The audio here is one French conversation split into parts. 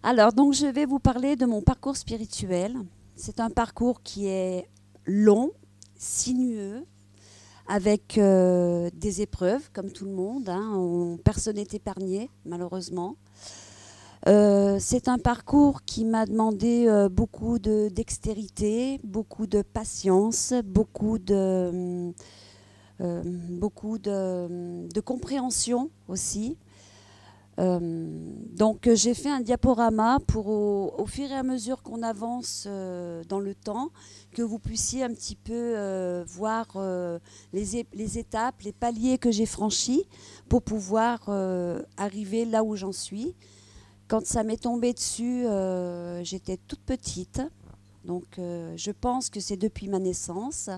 Alors, donc, je vais vous parler de mon parcours spirituel. C'est un parcours qui est long, sinueux, avec des épreuves, comme tout le monde. Personne n'est épargné, malheureusement. C'est un parcours qui m'a demandé beaucoup de dextérité, beaucoup de patience, beaucoup de compréhension aussi. Donc j'ai fait un diaporama pour au fur et à mesure qu'on avance dans le temps, que vous puissiez un petit peu voir les étapes, les paliers que j'ai franchis pour pouvoir arriver là où j'en suis. Quand ça m'est tombé dessus, j'étais toute petite, donc je pense que c'est depuis ma naissance.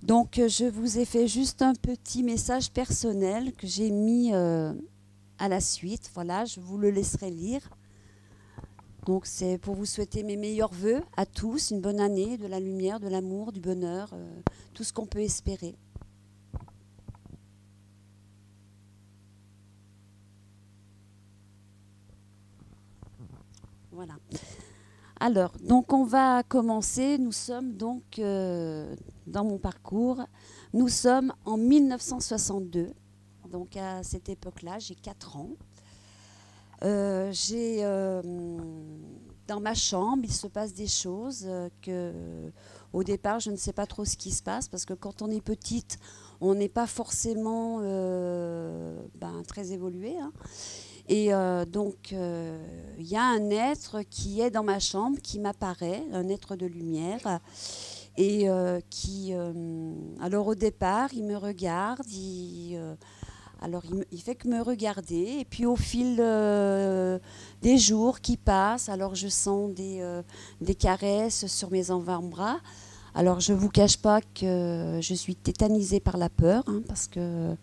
Donc je vous ai fait juste un petit message personnel que j'ai mis à la suite. Voilà, je vous le laisserai lire. Donc c'est pour vous souhaiter mes meilleurs vœux à tous, une bonne année, de la lumière, de l'amour, du bonheur, tout ce qu'on peut espérer. Voilà. Alors, donc on va commencer. Nous sommes donc dans mon parcours. Nous sommes en 1962. Donc à cette époque-là, j'ai 4 ans. Dans ma chambre, il se passe des choses que, au départ, je ne sais pas trop ce qui se passe parce que quand on est petite, on n'est pas forcément très évolué. Et donc, il y a un être qui est dans ma chambre, qui m'apparaît, un être de lumière, et alors au départ, il me regarde, alors il fait que me regarder, et puis au fil des jours qui passent, alors je sens des caresses sur mes avant-bras. Alors je ne vous cache pas que je suis tétanisée par la peur, parce que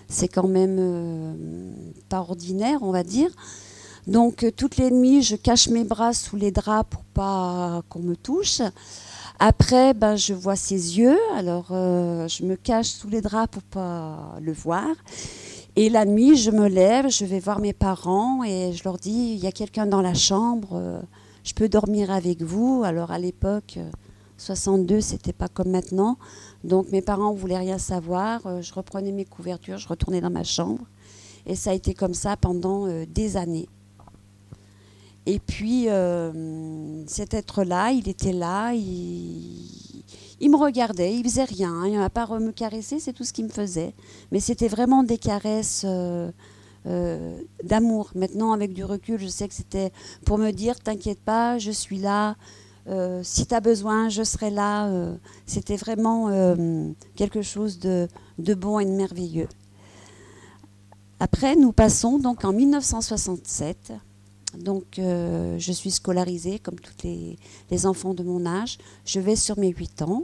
c'est quand même pas ordinaire, on va dire. Donc toutes les nuits, je cache mes bras sous les draps pour pas qu'on me touche. Après, je vois ses yeux, alors je me cache sous les draps pour pas le voir. Et la nuit, je me lève, je vais voir mes parents et je leur dis, il y a quelqu'un dans la chambre, je peux dormir avec vous. Alors à l'époque, 62, c'était pas comme maintenant. Donc mes parents ne voulaient rien savoir. Je reprenais mes couvertures, je retournais dans ma chambre. Et ça a été comme ça pendant des années. Et puis cet être-là, il était là, il me regardait, il faisait rien, à part me caresser, c'est tout ce qu'il me faisait. Mais c'était vraiment des caresses d'amour. Maintenant, avec du recul, je sais que c'était pour me dire, t'inquiète pas, je suis là. Si tu as besoin, je serai là. C'était vraiment quelque chose de bon et de merveilleux. Après, nous passons donc en 1967. Donc, je suis scolarisée comme tous les enfants de mon âge. Je vais sur mes 8 ans.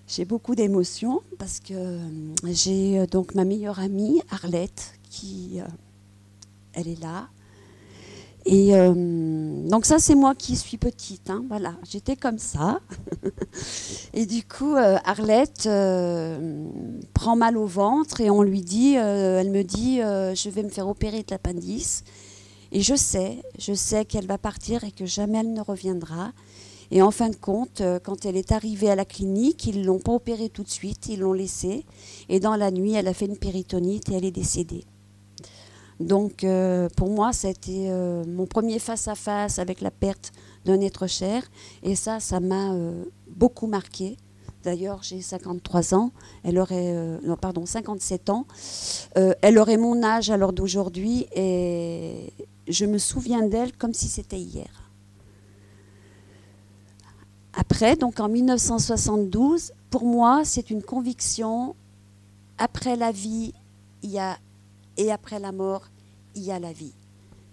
J'ai beaucoup d'émotions parce que j'ai donc ma meilleure amie, Arlette, qui, elle est là. Et donc ça, c'est moi qui suis petite. Voilà, j'étais comme ça. Et du coup, Arlette prend mal au ventre et on lui dit, elle me dit, je vais me faire opérer de l'appendice. Et je sais qu'elle va partir et que jamais elle ne reviendra. Et en fin de compte, quand elle est arrivée à la clinique, ils ne l'ont pas opérée tout de suite, ils l'ont laissée. Et dans la nuit, elle a fait une péritonite et elle est décédée. Donc pour moi, ça a été mon premier face-à-face avec la perte d'un être cher. Et ça m'a beaucoup marqué. D'ailleurs, j'ai 53 ans, elle aurait, 57 ans. Elle aurait mon âge à l'heure d'aujourd'hui et je me souviens d'elle comme si c'était hier. Après, donc en 1972, pour moi, c'est une conviction. Après la vie, il y a, et après la mort, il y a la vie.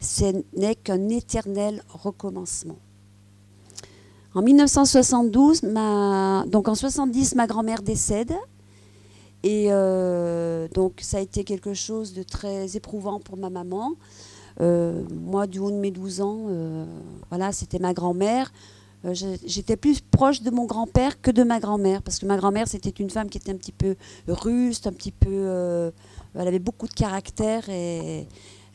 Ce n'est qu'un éternel recommencement. En 1972, donc en 70, ma grand-mère décède. Et donc ça a été quelque chose de très éprouvant pour ma maman. Moi, du haut de mes 12 ans, voilà, c'était ma grand-mère. J'étais plus proche de mon grand-père que de ma grand-mère, parce que ma grand-mère, c'était une femme qui était un petit peu ruste, un petit peu... elle avait beaucoup de caractère et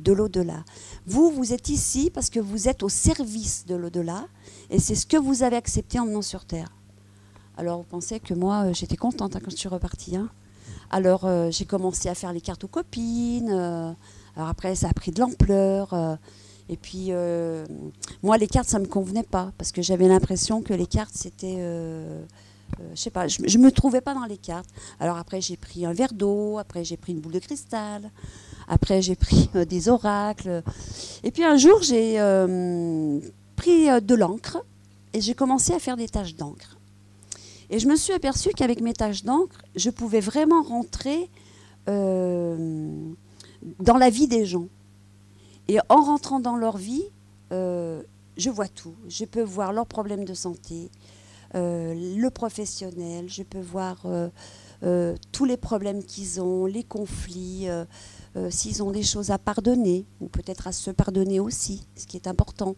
de l'au-delà. Vous, vous êtes ici parce que vous êtes au service de l'au-delà et c'est ce que vous avez accepté en venant sur Terre. Alors, vous pensez que moi, j'étais contente quand je suis repartie. Hein. Alors, j'ai commencé à faire les cartes aux copines. Alors après, ça a pris de l'ampleur. Et puis, moi, les cartes, ça ne me convenait pas parce que j'avais l'impression que les cartes, c'était... je sais pas, je ne me trouvais pas dans les cartes. Alors après, j'ai pris un verre d'eau. Après, j'ai pris une boule de cristal. Après, j'ai pris des oracles. Et puis, un jour, j'ai pris de l'encre et j'ai commencé à faire des taches d'encre. Et je me suis aperçue qu'avec mes taches d'encre, je pouvais vraiment rentrer dans la vie des gens. Et en rentrant dans leur vie, je vois tout. Je peux voir leurs problèmes de santé, le professionnel, je peux voir tous les problèmes qu'ils ont, les conflits, s'ils ont des choses à pardonner, ou peut-être à se pardonner aussi, ce qui est important.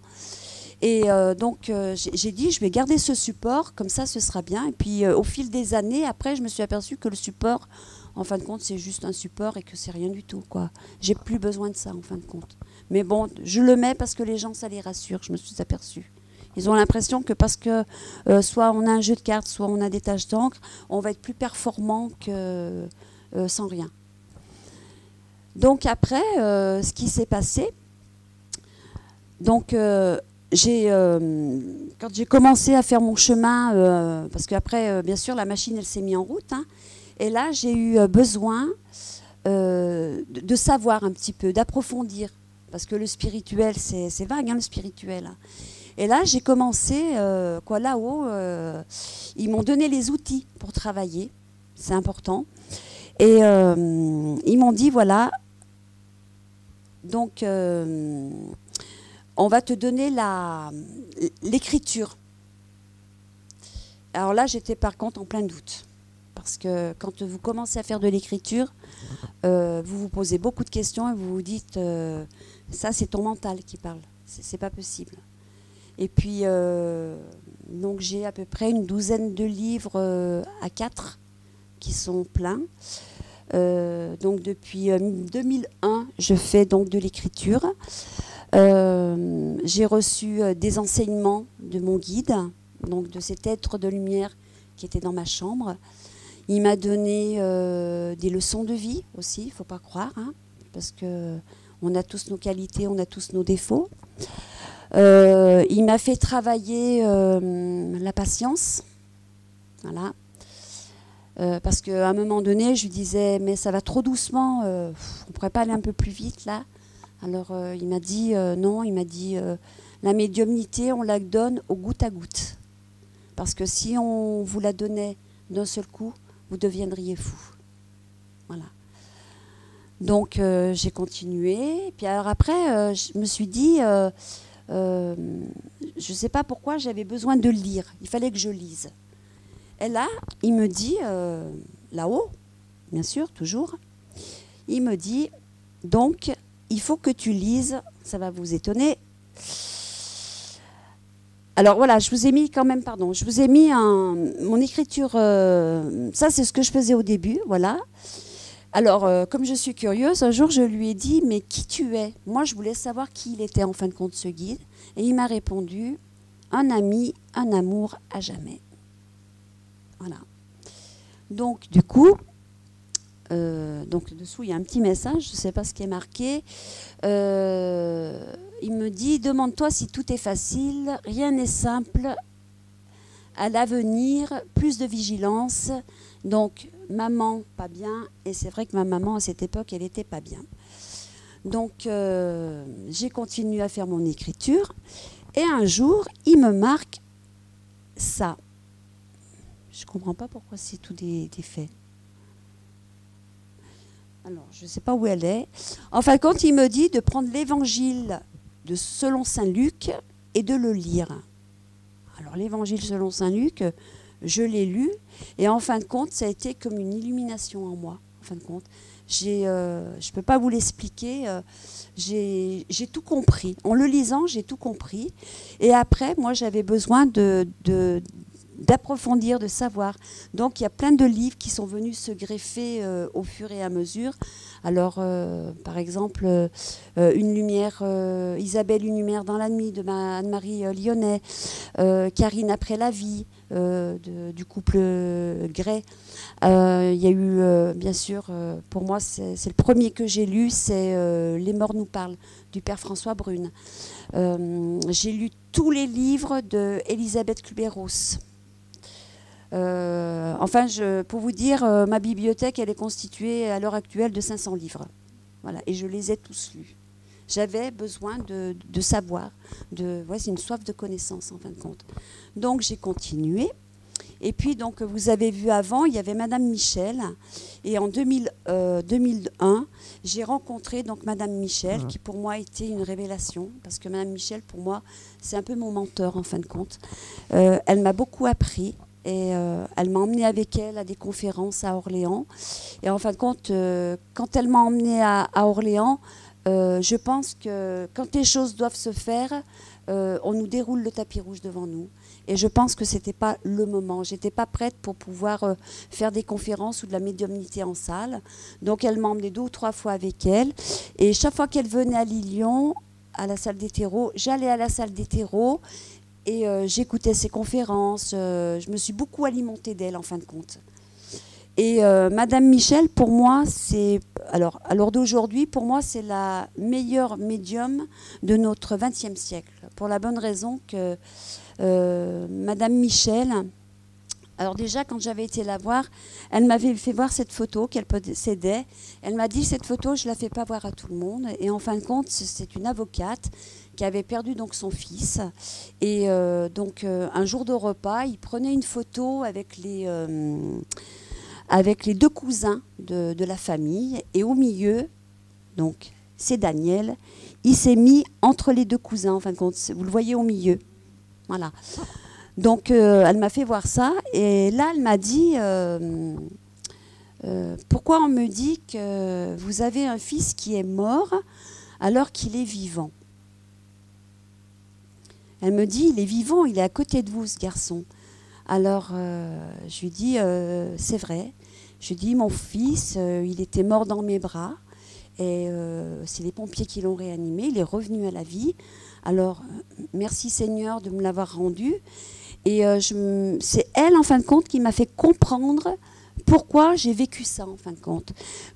Et donc, j'ai dit, je vais garder ce support, comme ça, ce sera bien. Et puis, au fil des années, après, je me suis aperçue que le support, en fin de compte, c'est juste un support et que c'est rien du tout, quoi. J'ai plus besoin de ça, en fin de compte. Mais bon, je le mets parce que les gens, ça les rassure, je me suis aperçue. Ils ont l'impression que parce que soit on a un jeu de cartes, soit on a des taches d'encre, on va être plus performant que sans rien. Donc après, ce qui s'est passé, donc... quand j'ai commencé à faire mon chemin, parce qu'après, bien sûr, la machine, elle s'est mise en route. Hein, et là, j'ai eu besoin de savoir un petit peu, d'approfondir. Parce que le spirituel, c'est vague, hein, le spirituel. Hein. Et là, j'ai commencé, là-haut, ils m'ont donné les outils pour travailler. C'est important. Et ils m'ont dit, voilà, donc... on va te donner l'écriture. Alors là, j'étais par contre en plein doute. Parce que quand vous commencez à faire de l'écriture, vous vous posez beaucoup de questions et vous vous dites, ça c'est ton mental qui parle, c'est pas possible. Et puis, donc j'ai à peu près une douzaine de livres A4 qui sont pleins. Donc depuis 2001, je fais donc de l'écriture. J'ai reçu des enseignements de mon guide, donc de cet être de lumière qui était dans ma chambre. Il m'a donné des leçons de vie aussi, il ne faut pas croire, hein, parce qu'on a tous nos qualités, on a tous nos défauts. Il m'a fait travailler la patience, voilà. Parce qu'à un moment donné, je lui disais, mais ça va trop doucement, on ne pourrait pas aller un peu plus vite là. Alors il m'a dit non, il m'a dit la médiumnité, on la donne au goutte à goutte. Parce que si on vous la donnait d'un seul coup, vous deviendriez fou. Voilà. Donc j'ai continué. Puis alors après, je me suis dit, je ne sais pas pourquoi j'avais besoin de lire. Il fallait que je lise. Et là, il me dit, là-haut, bien sûr, toujours, il me dit, donc, il faut que tu lises, ça va vous étonner. Alors voilà, je vous ai mis quand même, pardon, je vous ai mis mon écriture, ça c'est ce que je faisais au début, voilà. Alors, comme je suis curieuse, un jour je lui ai dit, mais qui tu es? Moi je voulais savoir qui il était en fin de compte ce guide. Et il m'a répondu, un ami, un amour à jamais. Voilà. Donc du coup... donc dessous il y a un petit message, je ne sais pas ce qui est marqué. Il me dit, demande-toi si tout est facile, rien n'est simple. À l'avenir, plus de vigilance. Donc maman pas bien, et c'est vrai que ma maman à cette époque elle n'était pas bien. Donc j'ai continué à faire mon écriture et un jour il me marque ça. Je ne comprends pas pourquoi c'est tout défait. Alors, je ne sais pas où elle est. Enfin, quand il me dit de prendre l'évangile selon saint Luc et de le lire. Alors, l'évangile selon saint Luc, je l'ai lu. Et en fin de compte, ça a été comme une illumination en moi. En fin de compte, je ne peux pas vous l'expliquer. J'ai tout compris. En le lisant, j'ai tout compris. Et après, moi, j'avais besoin d'approfondir, de savoir. Donc il y a plein de livres qui sont venus se greffer au fur et à mesure. Alors par exemple Une lumière, Isabelle, une lumière dans la nuit de Anne-Marie Lyonnais, Karine après la vie du couple Gray. Il y a eu bien sûr, pour moi c'est le premier que j'ai lu, c'est Les morts nous parlent du père François Brune. J'ai lu tous les livres de Elisabeth Kübler-Ross. Enfin, pour vous dire, ma bibliothèque, elle est constituée à l'heure actuelle de 500 livres. Voilà, et je les ai tous lus. J'avais besoin de savoir, c'est une soif de connaissance en fin de compte. Donc j'ai continué. Et puis donc vous avez vu avant, il y avait Madame Michel. Et en 2001, j'ai rencontré donc Madame Michel, qui pour moi a été une révélation, parce que Madame Michel, pour moi, c'est un peu mon mentor en fin de compte. Elle m'a beaucoup appris. Et elle m'a emmenée avec elle à des conférences à Orléans. Et en fin de compte, quand elle m'a emmenée à Orléans, je pense que quand les choses doivent se faire, on nous déroule le tapis rouge devant nous. Et je pense que ce n'était pas le moment. Je n'étais pas prête pour pouvoir faire des conférences ou de la médiumnité en salle. Donc elle m'a emmenée 2 ou 3 fois avec elle. Et chaque fois qu'elle venait à Lilian, à la salle des terreaux, j'allais à la salle des terreaux. Et j'écoutais ses conférences, je me suis beaucoup alimentée d'elle en fin de compte. Et Madame Michel, pour moi, c'est... Alors d'aujourd'hui, pour moi, c'est la meilleure médium de notre XXe siècle. Pour la bonne raison que Madame Michel... Alors déjà, quand j'avais été la voir, elle m'avait fait voir cette photo qu'elle possédait. Elle m'a dit, cette photo, je ne la fais pas voir à tout le monde. Et en fin de compte, c'est une avocate qui avait perdu donc son fils. Et un jour de repas, il prenait une photo avec les 2 cousins de la famille. Et au milieu, donc c'est Daniel, il s'est mis entre les 2 cousins, en fin de compte. Vous le voyez au milieu. Voilà. Donc, elle m'a fait voir ça. Et là, elle m'a dit, pourquoi on me dit que vous avez un fils qui est mort alors qu'il est vivant? Elle me dit, il est vivant, il est à côté de vous, ce garçon. Alors, je lui dis, c'est vrai. Je lui dis, mon fils, il était mort dans mes bras. Et c'est les pompiers qui l'ont réanimé. Il est revenu à la vie. Alors, merci Seigneur de me l'avoir rendu. Et c'est elle, en fin de compte, qui m'a fait comprendre pourquoi j'ai vécu ça, en fin de compte.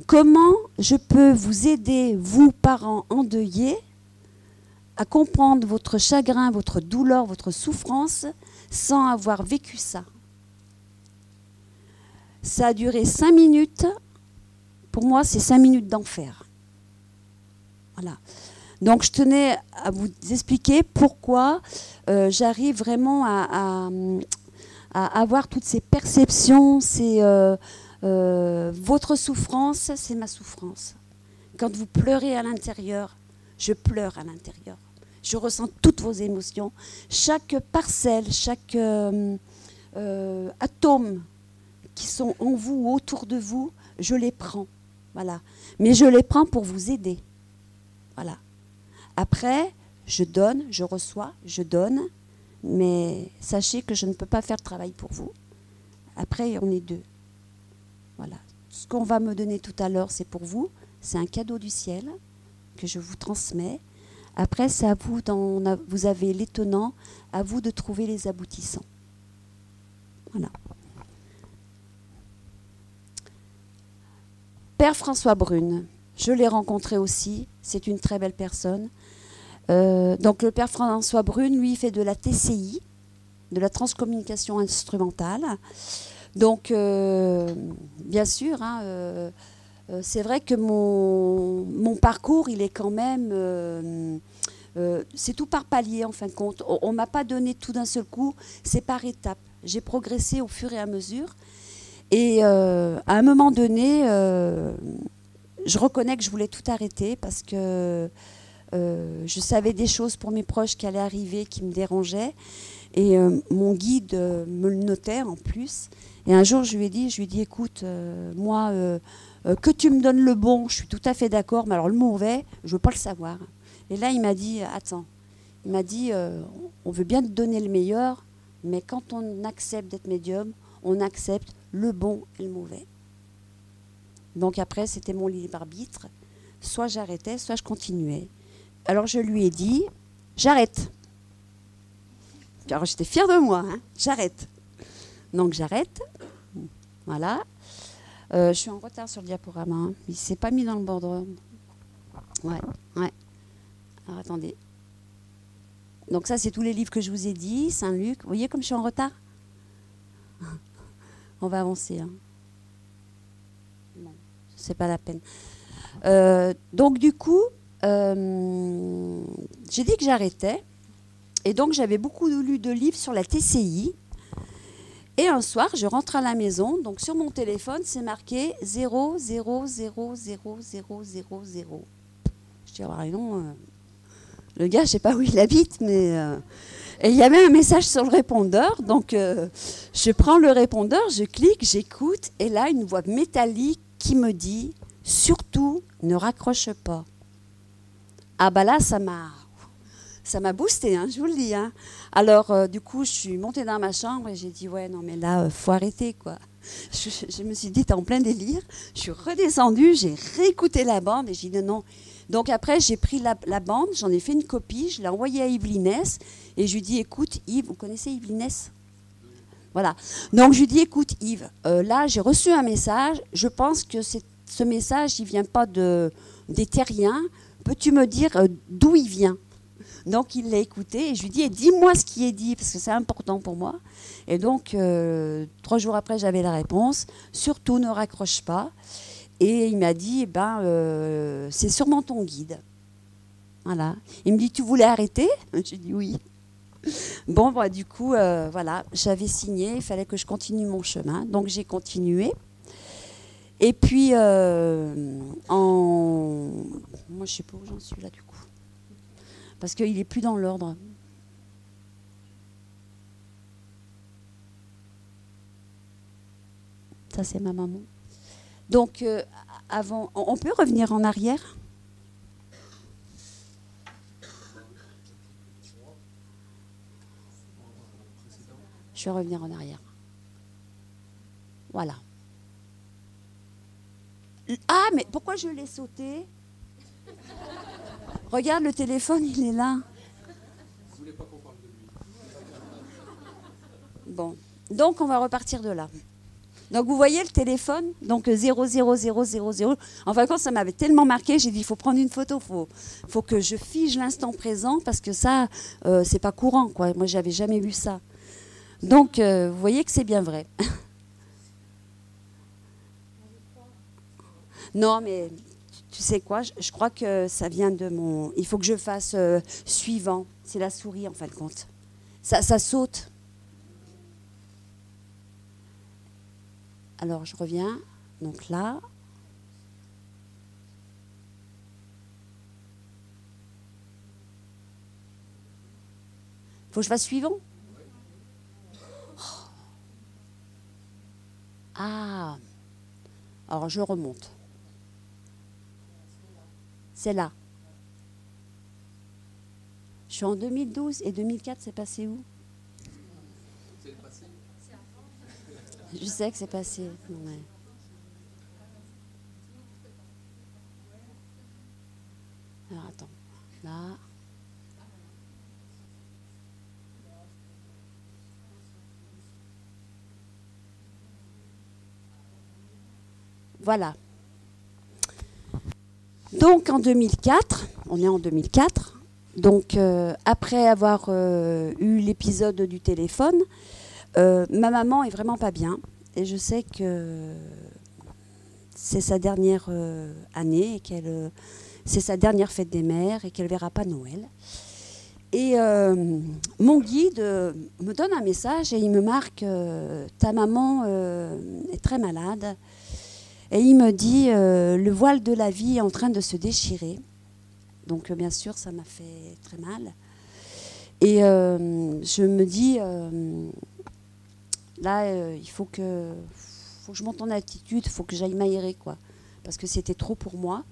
Comment je peux vous aider, vous, parents endeuillés, à comprendre votre chagrin, votre douleur, votre souffrance, sans avoir vécu ça. Ça a duré 5 minutes. Pour moi, c'est 5 minutes d'enfer. Voilà. Donc, je tenais à vous expliquer pourquoi j'arrive vraiment à avoir toutes ces perceptions. Votre souffrance, c'est ma souffrance. Quand vous pleurez à l'intérieur, je pleure à l'intérieur. Je ressens toutes vos émotions. Chaque parcelle, chaque atome qui sont en vous ou autour de vous, je les prends. Voilà. Mais je les prends pour vous aider. Voilà. Après, je donne, je reçois, je donne, mais sachez que je ne peux pas faire de travail pour vous. Après, on est 2. Voilà. Ce qu'on va me donner tout à l'heure, c'est pour vous. C'est un cadeau du ciel que je vous transmets. Après, c'est à vous, vous avez l'étonnant, à vous de trouver les aboutissants. Voilà. Père François Brune, je l'ai rencontré aussi, c'est une très belle personne. Donc le Père François Brune, lui, fait de la TCI, de la transcommunication instrumentale. Donc, bien sûr, c'est vrai que mon parcours, il est quand même... c'est tout par palier, en fin de compte. On ne m'a pas donné tout d'un seul coup, c'est par étapes. J'ai progressé au fur et à mesure. Et à un moment donné, je reconnais que je voulais tout arrêter parce que je savais des choses pour mes proches qui allaient arriver, qui me dérangeaient. Et mon guide me le notait en plus. Et un jour, je lui ai dit, écoute, moi, que tu me donnes le bon, je suis tout à fait d'accord, mais alors le mauvais, je ne veux pas le savoir. Et là, il m'a dit, attends, il m'a dit, on veut bien te donner le meilleur, Mais quand on accepte d'être médium, on accepte le bon et le mauvais. Donc après, c'était mon libre arbitre. Soit j'arrêtais, soit je continuais. Alors je lui ai dit, j'arrête. Alors j'étais fière de moi, hein, j'arrête. Donc j'arrête. Voilà. Je suis en retard sur le diaporama. Hein. Il ne s'est pas mis dans le bordereau. Ouais. Alors attendez. Donc ça, c'est tous les livres que je vous ai dit. Saint-Luc. Vous voyez comme je suis en retard? On va avancer. Hein. Bon, c'est pas la peine. Donc du coup, j'ai dit que j'arrêtais. Et donc j'avais beaucoup lu de livres sur la TCI. Et un soir, je rentre à la maison, donc sur mon téléphone, c'est marqué 0, 0, 0, 0, 0, 0, 0. Je dis, ah non, le gars, je ne sais pas où il habite, mais... Et il y avait un message sur le répondeur, donc je prends le répondeur, je clique, j'écoute, et là, une voix métallique qui me dit, surtout, ne raccroche pas. Ah bah là, ça m'a boosté, hein, je vous le dis. Hein. Alors, du coup, je suis montée dans ma chambre et j'ai dit, ouais, non, mais là, faut arrêter, quoi. Je me suis dit, t'es en plein délire. Je suis redescendue, j'ai réécouté la bande et j'ai dit, non. Donc après, j'ai pris la bande, j'en ai fait une copie, je l'ai envoyée à Yves Linès et je lui ai dit, écoute, Yves, vous connaissez Yves Linès? Voilà. Donc, je lui ai dit, écoute, Yves, là, j'ai reçu un message. Je pense que ce message, il ne vient pas des terriens. Peux-tu me dire d'où il vient? Donc, il l'a écouté et je lui dis, dis-moi ce qui est dit, parce que c'est important pour moi. Et donc, 3 jours après, j'avais la réponse. Surtout, ne raccroche pas. Et il m'a dit, c'est sûrement ton guide. Voilà. Il me dit, tu voulais arrêter? J'ai dit oui. Bon, du coup, voilà, j'avais signé, il fallait que je continue mon chemin. Donc, j'ai continué. Et puis, moi, je ne sais pas où j'en suis là, du coup. Parce qu'il n'est plus dans l'ordre. Ça, c'est ma maman. Donc, avant, on peut revenir en arrière? Je vais revenir en arrière. Voilà. Ah, mais pourquoi je l'ai sauté? Regarde, le téléphone, il est là. Vous voulez pas qu'on parle de lui? Bon, donc on va repartir de là. Donc vous voyez le téléphone, donc 00000. En fin de compte, ça m'avait tellement marqué, j'ai dit il faut prendre une photo, faut que je fige l'instant présent parce que ça, c'est pas courant, quoi. Moi, j'avais jamais vu ça. Donc vous voyez que c'est bien vrai. Non, mais tu sais quoi, je crois que ça vient de mon... Il faut que je fasse suivant. C'est la souris, en fin de compte. Ça saute. Alors, je reviens. Donc là. Il faut que je fasse suivant. Oh. Ah. Alors, je remonte. C'est là. Je suis en 2012 et 2004, c'est passé où? C'est le passé. Je sais que c'est passé. Ouais. Alors attends, là. Voilà. Donc en 2004, on est en 2004, donc après avoir eu l'épisode du téléphone, ma maman est vraiment pas bien et je sais que c'est sa dernière année et qu'elle c'est sa dernière fête des mères et qu'elle verra pas Noël. Et mon guide me donne un message et il me marque ta maman est très malade. Et il me dit, le voile de la vie est en train de se déchirer. Donc, bien sûr, ça m'a fait très mal. Et je me dis, là, il faut que je monte en altitude, il faut que j'aille m'aérer, quoi. Parce que c'était trop pour moi.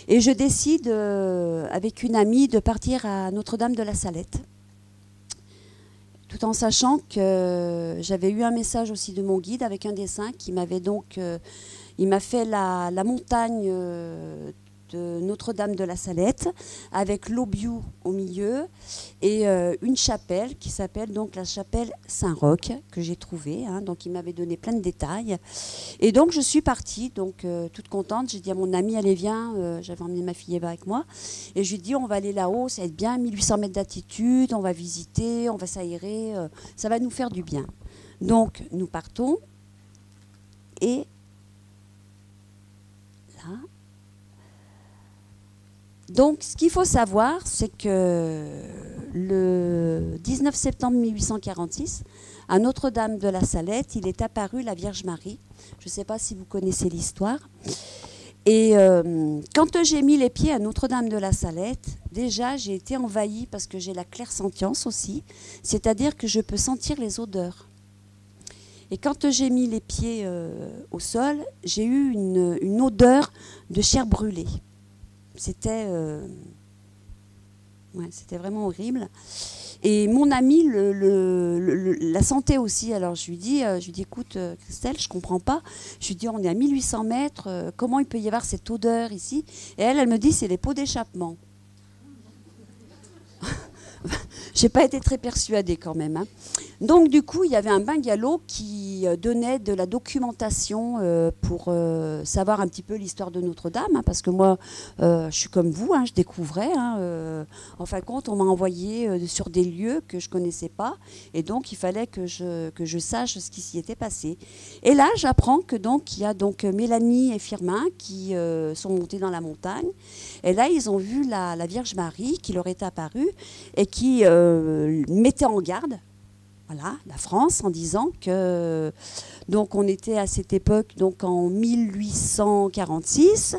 Et je décide, avec une amie, de partir à Notre-Dame de la Salette. tout en sachant que j'avais eu un message aussi de mon guide avec un dessin qui m'avait donc... il m'a fait la montagne de Notre-Dame de la Salette avec l'Aubiou au milieu et une chapelle qui s'appelle donc la chapelle Saint-Roch que j'ai trouvée. Hein, donc il m'avait donné plein de détails. Et donc je suis partie, donc toute contente. J'ai dit à mon ami, allez viens, j'avais emmené ma fille Eva avec moi. Et je lui ai dit, on va aller là-haut, ça va être bien, 1800 mètres d'altitude, on va visiter, on va s'aérer, ça va nous faire du bien. Donc nous partons et là... Donc, ce qu'il faut savoir, c'est que le 19 septembre 1846, à Notre-Dame de la Salette, il est apparu la Vierge Marie. Je ne sais pas si vous connaissez l'histoire. Et quand j'ai mis les pieds à Notre-Dame de la Salette, déjà, j'ai été envahie parce que j'ai la clairsentience aussi, c'est-à-dire que je peux sentir les odeurs. Et quand j'ai mis les pieds au sol, j'ai eu une odeur de chair brûlée. C'était vraiment horrible. Et mon ami la sentait aussi. Alors je lui dis écoute Christelle, je ne comprends pas. Je lui dis, on est à 1800 mètres, comment il peut y avoir cette odeur ici? Et elle me dit, c'est les pots d'échappement. J'ai pas été très persuadée quand même. Hein. Donc du coup, il y avait un bungalow qui donnait de la documentation pour savoir un petit peu l'histoire de Notre-Dame, hein, parce que moi, je suis comme vous, hein, je découvrais. Hein, en fin de compte, on m'a envoyé sur des lieux que je connaissais pas, et donc il fallait que je sache ce qui s'y était passé. Et là, j'apprends que donc il y a donc Mélanie et Firmin qui sont montés dans la montagne, et là ils ont vu la Vierge Marie qui leur est apparue et qui mettait en garde. Voilà, la France, en disant que donc on était à cette époque donc en 1846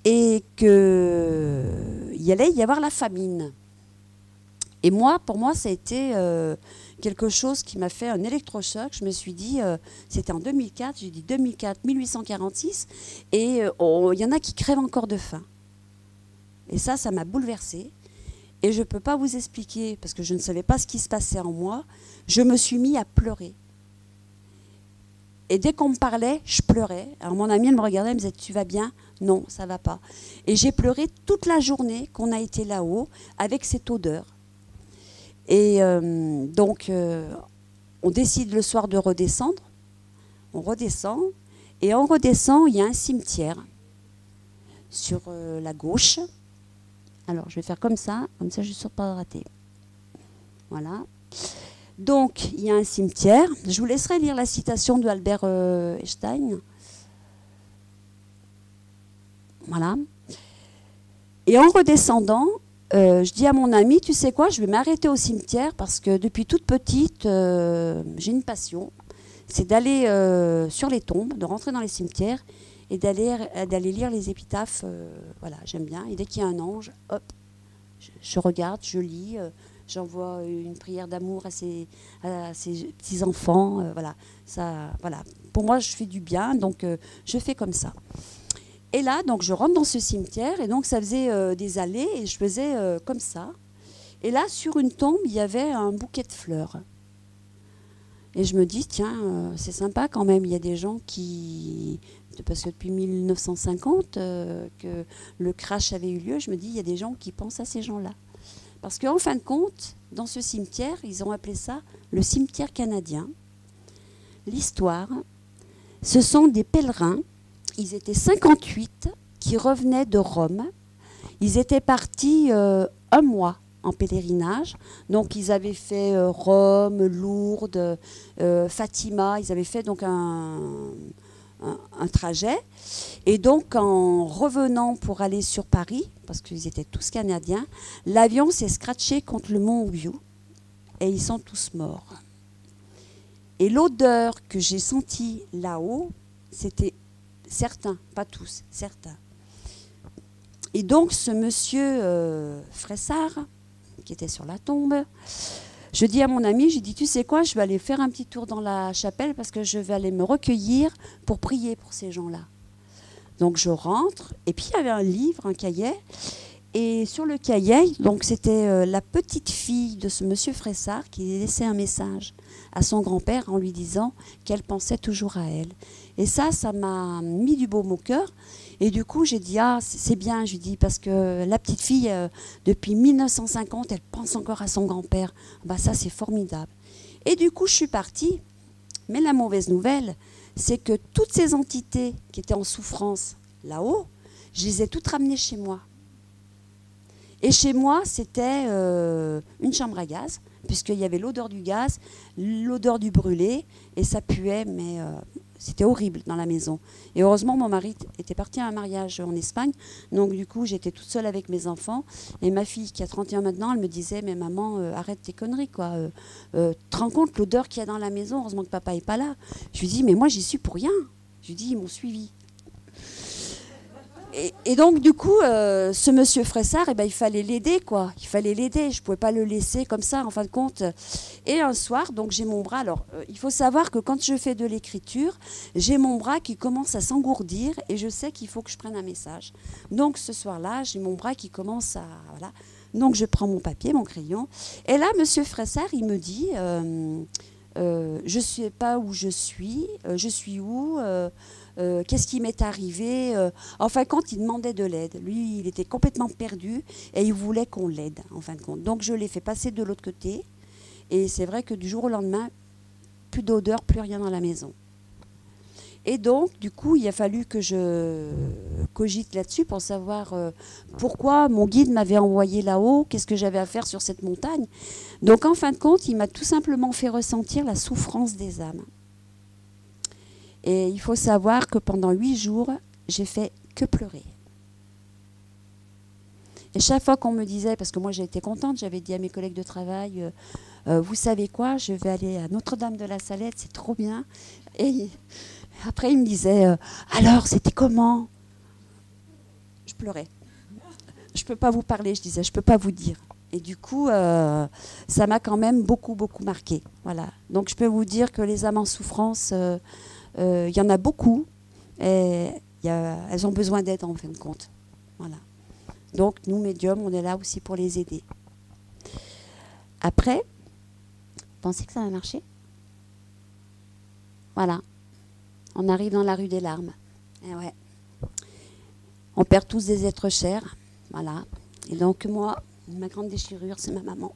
et qu'il allait y avoir la famine. Et moi, pour moi, ça a été quelque chose qui m'a fait un électrochoc. Je me suis dit, c'était en 2004, j'ai dit 2004, 1846, et il y en a qui crèvent encore de faim. Et ça m'a bouleversée. Et je ne peux pas vous expliquer, parce que je ne savais pas ce qui se passait en moi, je me suis mis à pleurer. Et dès qu'on me parlait, je pleurais. Alors mon amie, elle me regardait, elle me disait, tu vas bien? Non, ça ne va pas. Et j'ai pleuré toute la journée qu'on a été là-haut, avec cette odeur. Et donc, on décide le soir de redescendre. On redescend. Et en redescend, il y a un cimetière sur la gauche. Alors, je vais faire comme ça je ne suis sûre pas de rater. Voilà. Donc, il y a un cimetière. Je vous laisserai lire la citation de Albert Einstein. Voilà. Et en redescendant, je dis à mon ami, tu sais quoi, je vais m'arrêter au cimetière parce que depuis toute petite, j'ai une passion. C'est d'aller sur les tombes, de rentrer dans les cimetières et d'aller lire les épitaphes. Voilà, j'aime bien. Et dès qu'il y a un ange, hop, je regarde, je lis, j'envoie une prière d'amour à ces petits-enfants. Voilà, ça, voilà. Pour moi, je fais du bien, donc je fais comme ça. Et là, donc, je rentre dans ce cimetière, et donc ça faisait des allées, et je faisais comme ça. Et là, sur une tombe, il y avait un bouquet de fleurs. Et je me dis, tiens, c'est sympa quand même, il y a des gens qui... Parce que depuis 1950, que le crash avait eu lieu, je me dis, il y a des gens qui pensent à ces gens-là. Parce qu'en fin de compte, dans ce cimetière, ils ont appelé ça le cimetière canadien. L'histoire, ce sont des pèlerins. Ils étaient 58 qui revenaient de Rome. Ils étaient partis un mois en pèlerinage. Donc, ils avaient fait Rome, Lourdes, Fatima. Ils avaient fait donc un trajet. Et donc, en revenant pour aller sur Paris, parce qu'ils étaient tous canadiens, l'avion s'est scratché contre le mont Aubiou et ils sont tous morts. Et l'odeur que j'ai sentie là-haut, c'était certains, pas tous, certains. Et donc, ce monsieur Fressard, qui était sur la tombe, je dis à mon ami, je dis, tu sais quoi, je vais aller faire un petit tour dans la chapelle parce que je vais aller me recueillir pour prier pour ces gens-là. Donc je rentre, et puis il y avait un livre, un cahier, Et sur le cahier, donc c'était la petite fille de ce monsieur Fressard qui laissait un message à son grand-père en lui disant qu'elle pensait toujours à elle. Et ça m'a mis du baume au cœur. Et du coup, j'ai dit, ah, c'est bien, je lui dis, parce que la petite fille, depuis 1950, elle pense encore à son grand-père. Bah, ça, c'est formidable. Et du coup, je suis partie. Mais la mauvaise nouvelle, c'est que toutes ces entités qui étaient en souffrance là-haut, je les ai toutes ramenées chez moi. Et chez moi, c'était une chambre à gaz, puisqu'il y avait l'odeur du gaz, l'odeur du brûlé, et ça puait, mais c'était horrible dans la maison. Et heureusement, mon mari était parti à un mariage en Espagne, donc du coup, j'étais toute seule avec mes enfants. Et ma fille, qui a 31 ans maintenant, elle me disait, mais maman, arrête tes conneries, quoi. Te rends compte l'odeur qu'il y a dans la maison, heureusement que papa n'est pas là. Je lui dis, mais moi, j'y suis pour rien. Je lui dis, ils m'ont suivi. Et donc, du coup, ce monsieur Fressard, il fallait l'aider, quoi. Il fallait l'aider. Je ne pouvais pas le laisser comme ça, en fin de compte. Et un soir, donc, j'ai mon bras. Alors, il faut savoir que quand je fais de l'écriture, j'ai mon bras qui commence à s'engourdir et je sais qu'il faut que je prenne un message. Donc, ce soir-là, j'ai mon bras qui commence à... Voilà. Donc, je prends mon papier, mon crayon. Et là, monsieur Fressard, il me dit... je ne sais pas où je suis où qu'est-ce qui m'est arrivé en fin de compte, il demandait de l'aide. Lui, il était complètement perdu et il voulait qu'on l'aide, en fin de compte. Donc, je l'ai fait passer de l'autre côté. Et c'est vrai que du jour au lendemain, plus d'odeur, plus rien dans la maison. Et donc, du coup, il a fallu que je cogite là-dessus pour savoir pourquoi mon guide m'avait envoyé là-haut, qu'est-ce que j'avais à faire sur cette montagne. Donc, en fin de compte, il m'a tout simplement fait ressentir la souffrance des âmes. Et il faut savoir que pendant 8 jours, j'ai fait que pleurer. Et chaque fois qu'on me disait, parce que moi j'ai été contente, j'avais dit à mes collègues de travail, vous savez quoi, je vais aller à Notre-Dame de la Salette, c'est trop bien. Et après ils me disaient, alors c'était comment? Je pleurais. Je ne peux pas vous parler, je disais, je ne peux pas vous dire. Et du coup, ça m'a quand même beaucoup, beaucoup marqué. Voilà. Donc je peux vous dire que les âmes en souffrance... y en a beaucoup et elles ont besoin d'aide en fin de compte. Voilà. Donc nous, médiums, on est là aussi pour les aider. Après, vous pensez que ça va marcher? Voilà. On arrive dans la rue des larmes. Et ouais. On perd tous des êtres chers. Voilà. Et donc moi, ma grande déchirure, c'est ma maman.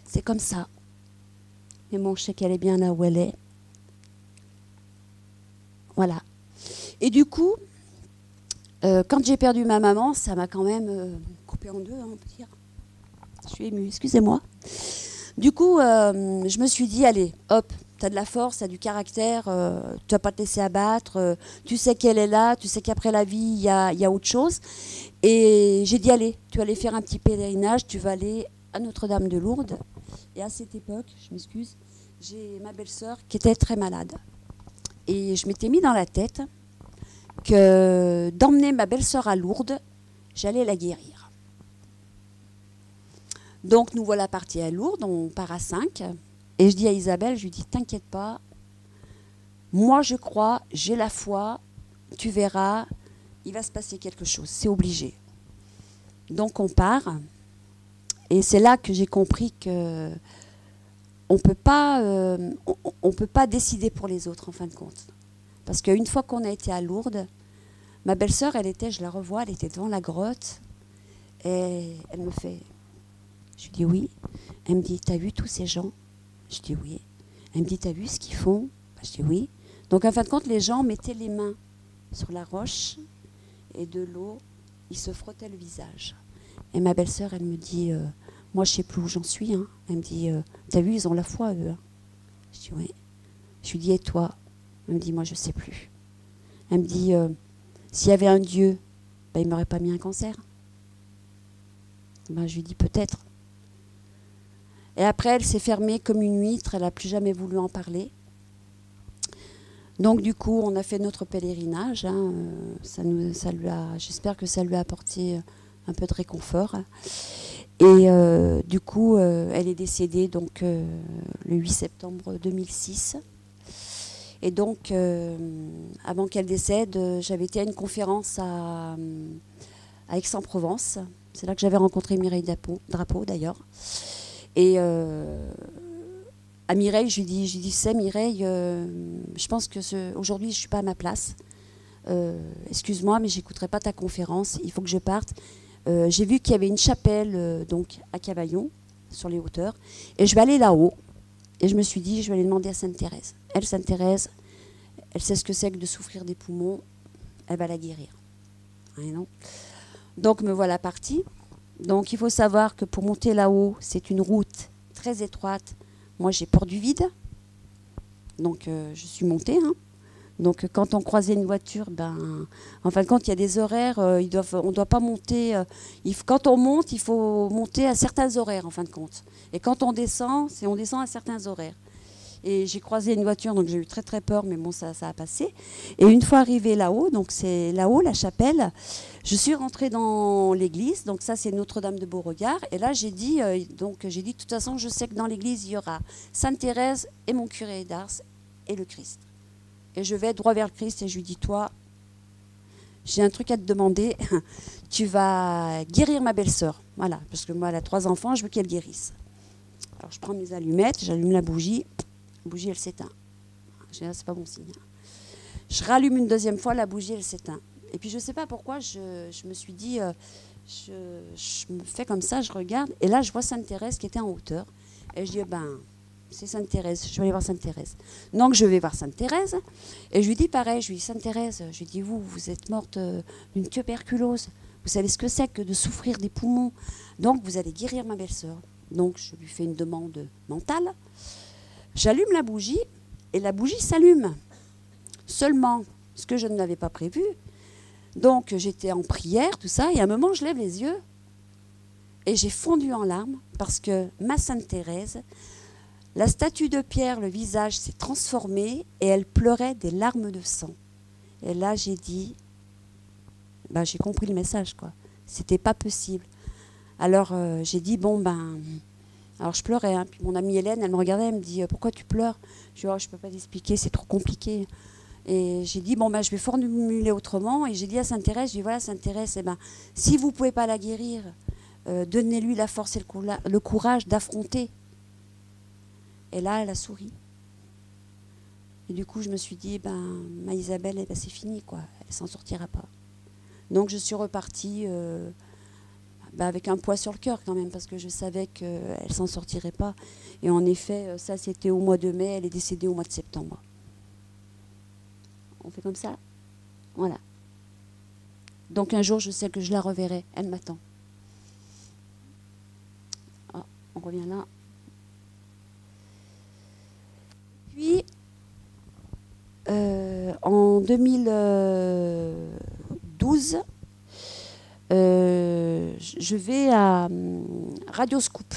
C'est comme ça. Mais bon, je sais qu'elle est bien là où elle est. Voilà. Et du coup, quand j'ai perdu ma maman, ça m'a quand même coupé en deux, hein, on peut dire. Je suis émue, excusez-moi. Du coup, je me suis dit, allez, hop, tu as de la force, tu as du caractère, tu ne vas pas te laisser abattre, tu sais qu'elle est là, tu sais qu'après la vie, il y a autre chose. Et j'ai dit, allez, tu vas aller faire un petit pèlerinage, tu vas aller à Notre-Dame de Lourdes. Et à cette époque, je m'excuse, j'ai ma belle-sœur qui était très malade. Et je m'étais mis dans la tête que d'emmener ma belle-sœur à Lourdes, j'allais la guérir. Donc nous voilà partis à Lourdes, on part à 5. Et je dis à Isabelle, je lui dis, t'inquiète pas, moi je crois, j'ai la foi, tu verras, il va se passer quelque chose, c'est obligé. Donc on part, et c'est là que j'ai compris que on peut pas décider pour les autres en fin de compte. Parce qu'une fois qu'on a été à Lourdes, ma belle-sœur, je la revois, elle était devant la grotte, et elle me fait, je lui dis oui. Elle me dit, t'as vu tous ces gens? Je dis oui. Elle me dit, t'as vu ce qu'ils font? Je dis oui. Donc en fin de compte, les gens mettaient les mains sur la roche, et de l'eau, ils se frottaient le visage. Et ma belle-sœur, elle me dit, moi je ne sais plus où j'en suis. Hein. Elle me dit, t'as vu, ils ont la foi, eux. Hein. Je dis oui. Je lui dis, et toi? Elle me dit, moi je ne sais plus. Elle me dit, s'il y avait un Dieu, ben, il ne m'aurait pas mis un cancer. Ben, je lui dis, peut-être. Et après, elle s'est fermée comme une huître, elle n'a plus jamais voulu en parler. Donc du coup, on a fait notre pèlerinage. Hein, j'espère que ça lui a apporté un peu de réconfort. Et du coup, elle est décédée donc, le 8 septembre 2006. Et donc, avant qu'elle décède, j'avais été à une conférence à Aix-en-Provence. C'est là que j'avais rencontré Mireille Drapeau d'ailleurs. Et à Mireille, je lui dis, c'est Mireille, je pense que aujourd'hui je ne suis pas à ma place. Excuse-moi, mais j'écouterai pas ta conférence, il faut que je parte. J'ai vu qu'il y avait une chapelle donc à Cavaillon, sur les hauteurs, et je vais aller là-haut. Et je me suis dit, je vais aller demander à Sainte-Thérèse. Elle, Sainte-Thérèse, elle sait ce que c'est que de souffrir des poumons, elle va la guérir. Hein, non ? Donc me voilà partie. Donc il faut savoir que pour monter là-haut, c'est une route très étroite. Moi j'ai peur du vide, donc je suis montée. Hein. Donc quand on croisait une voiture, en fin de compte il y a des horaires, on ne doit pas monter. Quand on monte, il faut monter à certains horaires en fin de compte. Et quand on descend, on descend à certains horaires. Et j'ai croisé une voiture, donc j'ai eu très très peur, mais bon, ça a passé. Et une fois arrivée là-haut, donc c'est là-haut, la chapelle, je suis rentrée dans l'église, donc ça c'est Notre-Dame de Beauregard. Et là j'ai dit, de toute façon, je sais que dans l'église, il y aura Sainte-Thérèse et mon curé d'Ars et le Christ. Et je vais droit vers le Christ et je lui dis, toi, j'ai un truc à te demander, tu vas guérir ma belle-sœur. Voilà, parce que moi, elle a 3 enfants, je veux qu'elle guérisse. Alors je prends mes allumettes, j'allume la bougie. La bougie, elle s'éteint. C'est pas bon signe. Je rallume une deuxième fois, la bougie, elle s'éteint. Et puis, je ne sais pas pourquoi, je me suis dit, je me fais comme ça, je regarde. Et là, je vois Sainte-Thérèse qui était en hauteur. Et je dis, c'est Sainte-Thérèse, je vais aller voir Sainte-Thérèse. Donc, je vais voir Sainte-Thérèse. Et je lui dis pareil, je lui dis, Sainte-Thérèse, je lui dis, vous êtes morte d'une tuberculose. Vous savez ce que c'est que de souffrir des poumons. Donc, vous allez guérir ma belle-sœur. Donc, je lui fais une demande mentale. J'allume la bougie et la bougie s'allume. Seulement, ce que je ne l'avais pas prévu. Donc, j'étais en prière, tout ça, et à un moment, je lève les yeux et j'ai fondu en larmes parce que ma Sainte-Thérèse, la statue de pierre, le visage s'est transformé et elle pleurait des larmes de sang. Et là, j'ai dit, j'ai compris le message, quoi. C'était pas possible. Alors, j'ai dit, alors je pleurais, hein. Puis mon amie Hélène, elle me regardait, elle me dit, pourquoi tu pleures? Je dis, je ne peux pas t'expliquer, c'est trop compliqué. Et j'ai dit, je vais formuler autrement. Et j'ai dit à Sainte-Thérèse, je dis, voilà Sainte-Thérèse, si vous ne pouvez pas la guérir, donnez-lui la force et le courage d'affronter. Et là, elle a souri. Et du coup, je me suis dit, ma Isabelle, c'est fini, quoi. Elle ne s'en sortira pas. Donc je suis repartie... avec un poids sur le cœur quand même, parce que je savais qu'elle ne s'en sortirait pas. Et en effet, ça c'était au mois de mai, elle est décédée au mois de septembre. On fait comme ça? Voilà. Donc un jour, je sais que je la reverrai, elle m'attend. On revient là. Puis, en 2012, je vais à Radio Scoop.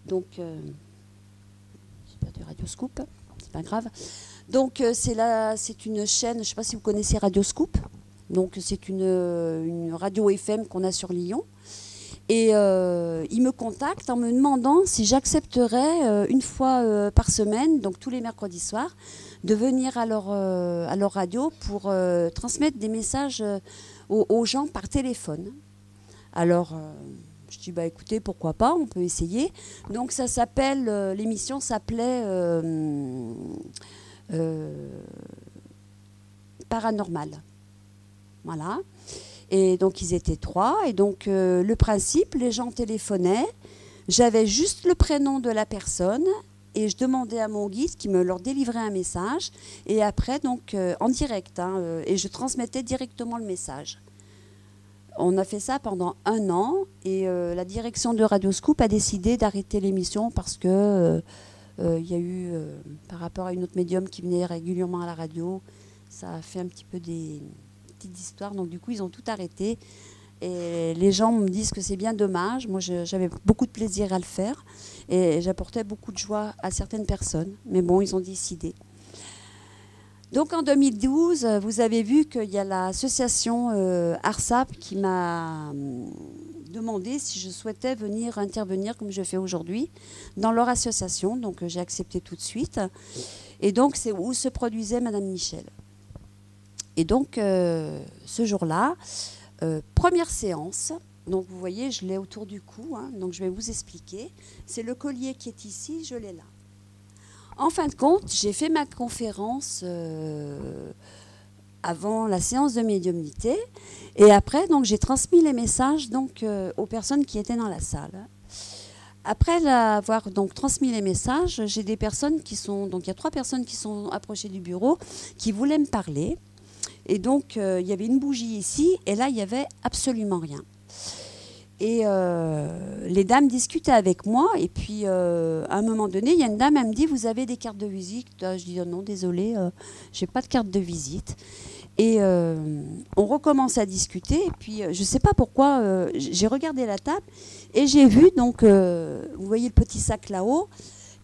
Donc, j'ai perdu Radio Scoop, c'est pas grave. Donc, c'est une chaîne, je ne sais pas si vous connaissez Radio Scoop. Donc, c'est une radio FM qu'on a sur Lyon. Et ils me contactent en me demandant si j'accepterais une fois par semaine, donc tous les mercredis soirs, de venir à leur radio pour transmettre des messages aux gens par téléphone. Alors, je dis, écoutez, pourquoi pas, on peut essayer. Donc, ça s'appelle, l'émission s'appelait Paranormal. Voilà. Et donc, ils étaient 3. Et donc, le principe, les gens téléphonaient. J'avais juste le prénom de la personne. Et je demandais à mon guide qui me leur délivrait un message. Et après, donc, en direct. Et je transmettais directement le message. On a fait ça pendant 1 an. Et la direction de Radio Scoop a décidé d'arrêter l'émission parce que il y a eu, par rapport à une autre médium qui venait régulièrement à la radio, ça a fait un petit peu des petites histoires. Donc, du coup, ils ont tout arrêté. Et les gens me disent que c'est bien dommage. Moi, j'avais beaucoup de plaisir à le faire. Et j'apportais beaucoup de joie à certaines personnes. Mais bon, ils ont décidé. Donc, en 2012, vous avez vu qu'il y a l'association ARSAP qui m'a demandé si je souhaitais venir intervenir, comme je fais aujourd'hui, dans leur association. Donc, j'ai accepté tout de suite. Et donc, c'est où se produisait Madame Michel. Et donc, ce jour-là, première séance, donc vous voyez, je l'ai autour du cou, hein, donc je vais vous expliquer. C'est le collier qui est ici, je l'ai là. En fin de compte, j'ai fait ma conférence avant la séance de médiumnité, et après, donc j'ai transmis les messages donc, aux personnes qui étaient dans la salle. Après avoir donc transmis les messages, j'ai des personnes qui sont, donc il y a 3 personnes qui sont approchées du bureau, qui voulaient me parler. Et donc, il y avait une bougie ici, et là, il n'y avait absolument rien. Et les dames discutaient avec moi, et puis à un moment donné, il y a une dame, elle me dit, vous avez des cartes de visite? Je dis, oh non, désolée, je n'ai pas de carte de visite. Et on recommence à discuter, et puis je ne sais pas pourquoi, j'ai regardé la table, et j'ai vu, donc, vous voyez le petit sac là-haut,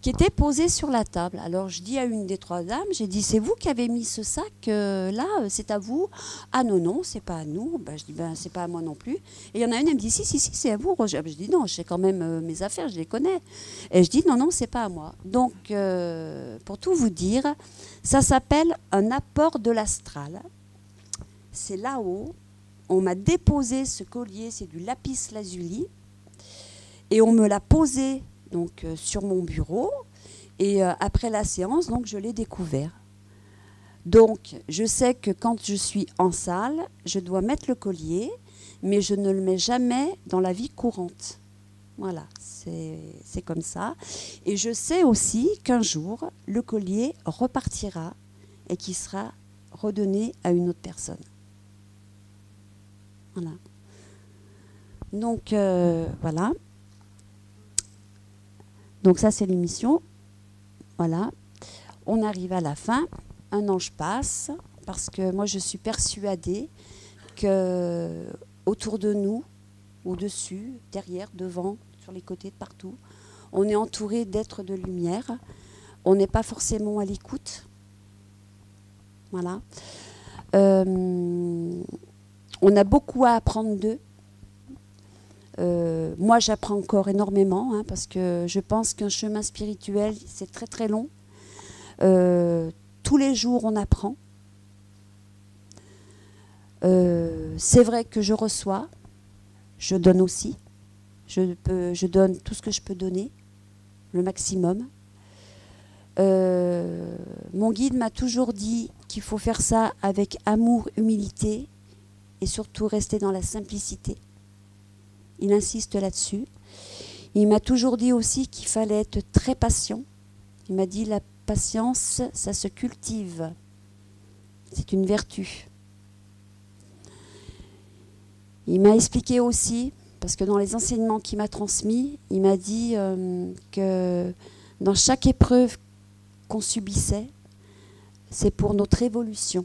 qui était posé sur la table. Alors je dis à une des 3 dames, j'ai dit, c'est vous qui avez mis ce sac là, c'est à vous? Ah non, non, c'est pas à nous. Ben, je dis, ben c'est pas à moi non plus. Et il y en a une, elle me dit, si, c'est à vous, Roger. Ben, je dis, non, j'ai quand même mes affaires, je les connais. Et je dis, non, non, c'est pas à moi. Donc, pour tout vous dire, ça s'appelle un apport de l'astral. C'est là-haut. On m'a déposé ce collier, c'est du lapis lazuli. Et on me l'a posé donc, sur mon bureau. Et après la séance, donc, je l'ai découvert. Donc, je sais que quand je suis en salle, je dois mettre le collier, mais je ne le mets jamais dans la vie courante. Voilà, c'est comme ça. Et je sais aussi qu'un jour, le collier repartira et qu'il sera redonné à une autre personne. Voilà. Donc, voilà. Donc ça, c'est l'émission. Voilà. On arrive à la fin. Un ange passe, parce que moi, je suis persuadée que autour de nous, au-dessus, derrière, devant, sur les côtés, partout, on est entouré d'êtres de lumière. On n'est pas forcément à l'écoute. Voilà. On a beaucoup à apprendre d'eux. Moi, j'apprends encore énormément, hein, parce que je pense qu'un chemin spirituel, c'est très très long. Tous les jours, on apprend. C'est vrai que je reçois, je donne aussi. Je donne tout ce que je peux donner, le maximum. Mon guide m'a toujours dit qu'il faut faire ça avec amour, humilité et surtout rester dans la simplicité. Il insiste là-dessus. Il m'a toujours dit aussi qu'il fallait être très patient. Il m'a dit la patience, ça se cultive. C'est une vertu. Il m'a expliqué aussi, parce que dans les enseignements qu'il m'a transmis, il m'a dit que dans chaque épreuve qu'on subissait, c'est pour notre évolution.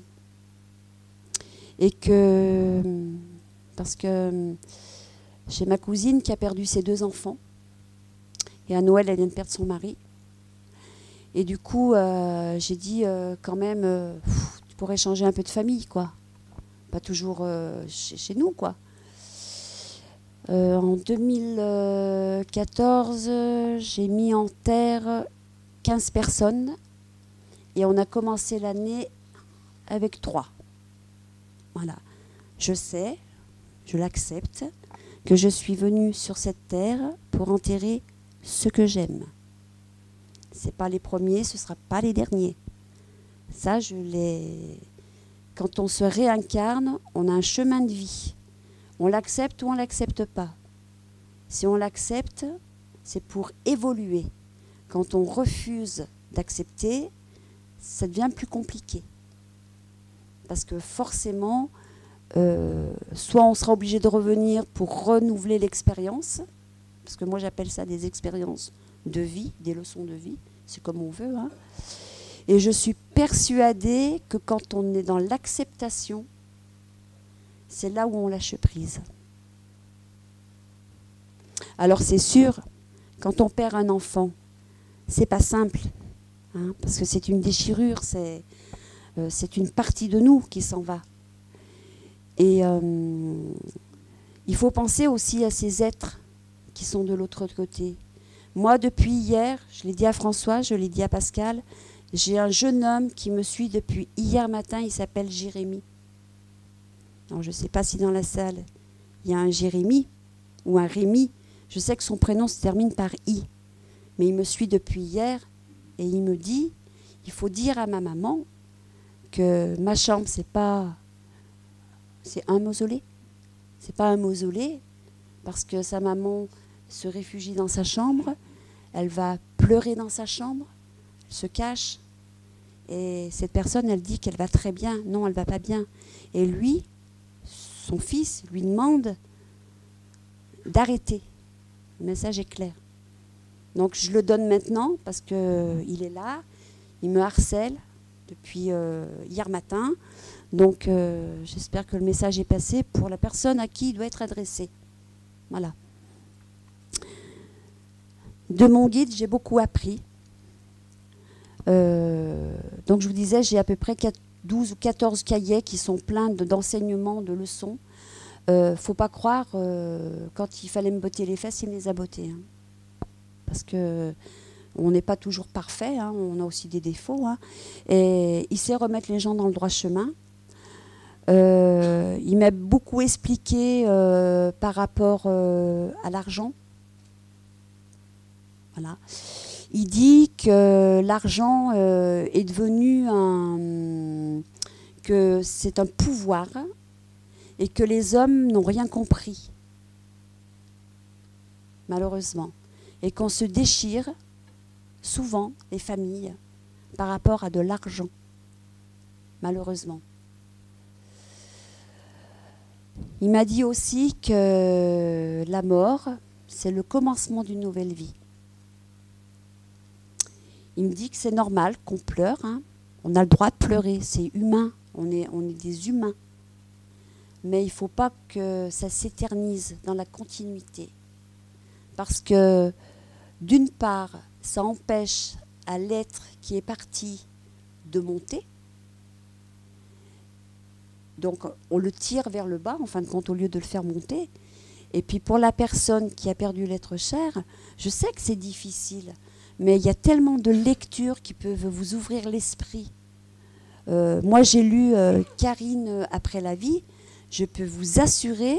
Et que, parce que j'ai ma cousine qui a perdu ses 2 enfants, et à Noël, elle vient de perdre son mari. Et du coup, j'ai dit quand même, tu pourrais changer un peu de famille, quoi. Pas toujours chez nous, quoi. En 2014, j'ai mis en terre 15 personnes et on a commencé l'année avec 3. Voilà. Je sais, je l'accepte, que je suis venue sur cette terre pour enterrer ce que j'aime. Ce n'est pas les premiers, ce ne sera pas les derniers. Ça, je l'ai... Quand on se réincarne, on a un chemin de vie. On l'accepte ou on ne l'accepte pas. Si on l'accepte, c'est pour évoluer. Quand on refuse d'accepter, ça devient plus compliqué. Parce que forcément, soit on sera obligé de revenir pour renouveler l'expérience, parce que moi j'appelle ça des expériences de vie, des leçons de vie, c'est comme on veut. Hein. Et je suis persuadée que quand on est dans l'acceptation, c'est là où on lâche prise. Alors c'est sûr, quand on perd un enfant, c'est pas simple, hein, parce que c'est une déchirure, c'est une partie de nous qui s'en va. Et il faut penser aussi à ces êtres qui sont de l'autre côté. Moi, depuis hier, je l'ai dit à François, je l'ai dit à Pascal, j'ai un jeune homme qui me suit depuis hier matin, il s'appelle Jérémy. Alors, je ne sais pas si dans la salle, il y a un Jérémy ou un Rémi. Je sais que son prénom se termine par I. Mais il me suit depuis hier et il me dit, il faut dire à ma maman que ma chambre, c'est un mausolée. C'est pas un mausolée parce que sa maman se réfugie dans sa chambre, elle va pleurer dans sa chambre, elle se cache. Et cette personne, elle dit qu'elle va très bien. Non, elle va pas bien. Et lui, son fils, lui demande d'arrêter. Le message est clair. Donc je le donne maintenant parce qu'il est là, il me harcèle depuis hier matin. Donc j'espère que le message est passé pour la personne à qui il doit être adressé. Voilà. De mon guide, j'ai beaucoup appris. Donc je vous disais, j'ai à peu près 12 ou 14 cahiers qui sont pleins d'enseignements, de leçons. Faut pas croire, quand il fallait me botter les fesses, il me les a bottées. Hein. Parce que on n'est pas toujours parfait, hein, on a aussi des défauts. Hein. Et il sait remettre les gens dans le droit chemin. Il m'a beaucoup expliqué par rapport à l'argent. Voilà. Il dit que l'argent est devenu que c'est un pouvoir et que les hommes n'ont rien compris, malheureusement. Et qu'on se déchire, souvent, les familles, par rapport à de l'argent, malheureusement. Il m'a dit aussi que la mort, c'est le commencement d'une nouvelle vie. Il me dit que c'est normal qu'on pleure, hein. On a le droit de pleurer, c'est humain, on est des humains. Mais il ne faut pas que ça s'éternise dans la continuité. Parce que, d'une part, ça empêche à l'être qui est parti de monter. Donc, on le tire vers le bas, en fin de compte, au lieu de le faire monter. Et puis, pour la personne qui a perdu l'être cher, je sais que c'est difficile, mais il y a tellement de lectures qui peuvent vous ouvrir l'esprit. Moi, j'ai lu Karine après la vie. Je peux vous assurer,